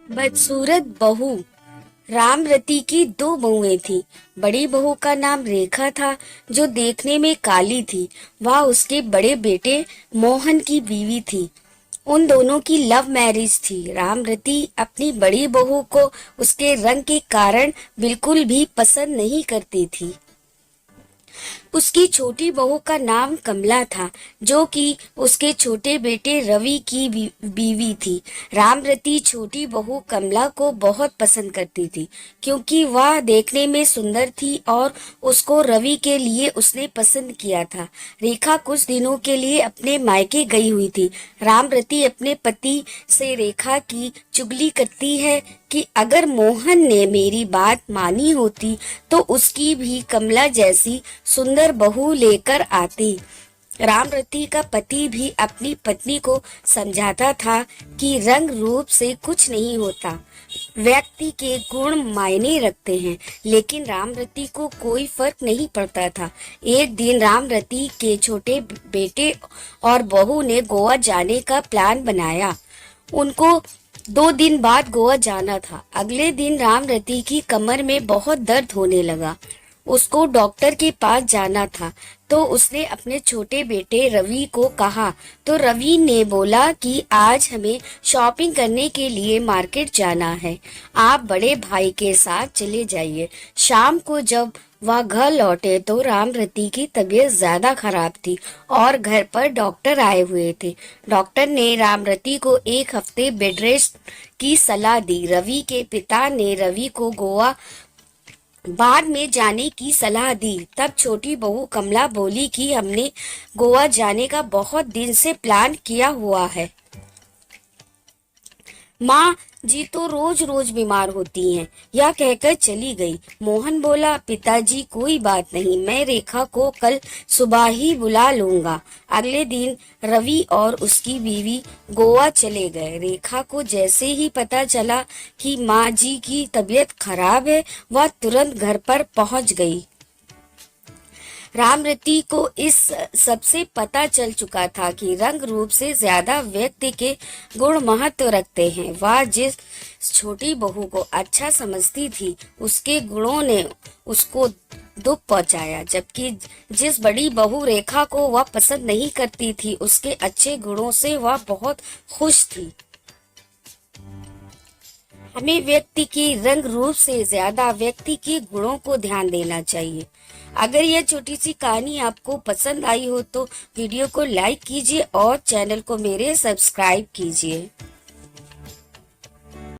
बदसूरत बहू। रामरती की दो बहुएं थीं। बड़ी बहू का नाम रेखा था, जो देखने में काली थी। वह उसके बड़े बेटे मोहन की बीवी थी। उन दोनों की लव मैरिज थी। रामरती अपनी बड़ी बहू को उसके रंग के कारण बिल्कुल भी पसंद नहीं करती थी। उसकी छोटी बहू का नाम कमला था, जो कि उसके छोटे बेटे रवि की बीवी थी। रामरती छोटी बहू कमला को बहुत पसंद करती थी, क्योंकि वह देखने में सुंदर थी और उसको रवि के लिए उसने पसंद किया था। रेखा कुछ दिनों के लिए अपने मायके गई हुई थी। रामरती अपने पति से रेखा की चुगली करती है कि अगर मोहन ने मेरी बात मानी होती तो उसकी भी कमला जैसी सुंदर बहू लेकर आती। रामरती का पति भी अपनी पत्नी को समझाता था कि रंग रूप से कुछ नहीं होता, व्यक्ति के गुण मायने रखते हैं। लेकिन रामरती को कोई फर्क नहीं पड़ता था। एक दिन रामरती के छोटे बेटे और बहू ने गोवा जाने का प्लान बनाया। उनको 2 दिन बाद गोवा जाना था। अगले दिन रामरती की कमर में बहुत दर्द होने लगा। उसको डॉक्टर के पास जाना था, तो उसने अपने छोटे बेटे रवि को कहा। तो रवि ने बोला कि आज हमें शॉपिंग करने के लिए मार्केट जाना है, आप बड़े भाई के साथ चले जाइए। शाम को जब वह घर लौटे तो रामरती की तबीयत ज्यादा खराब थी और घर पर डॉक्टर आए हुए थे। डॉक्टर ने रामरती को 1 हफ्ते बेड रेस्ट की सलाह दी। रवि के पिता ने रवि को गोवा बाद में जाने की सलाह दी। तब छोटी बहू कमला बोली कि हमने गोवा जाने का बहुत दिन से प्लान किया हुआ है। माँ जी तो रोज रोज बीमार होती हैं, यह कहकर चली गई। मोहन बोला, पिताजी कोई बात नहीं, मैं रेखा को कल सुबह ही बुला लूंगा। अगले दिन रवि और उसकी बीवी गोवा चले गए। रेखा को जैसे ही पता चला कि माँ जी की तबीयत खराब है, वह तुरंत घर पर पहुंच गई। रामरती को इस सबसे पता चल चुका था कि रंग रूप से ज्यादा व्यक्ति के गुण महत्व रखते हैं। वह जिस छोटी बहू को अच्छा समझती थी, उसके गुणों ने उसको दुख पहुंचाया, जबकि जिस बड़ी बहू रेखा को वह पसंद नहीं करती थी, उसके अच्छे गुणों से वह बहुत खुश थी। हमें व्यक्ति के रंग रूप से ज्यादा व्यक्ति के गुणों को ध्यान देना चाहिए। अगर यह छोटी सी कहानी आपको पसंद आई हो तो वीडियो को लाइक कीजिए और चैनल को मेरे सब्सक्राइब कीजिए।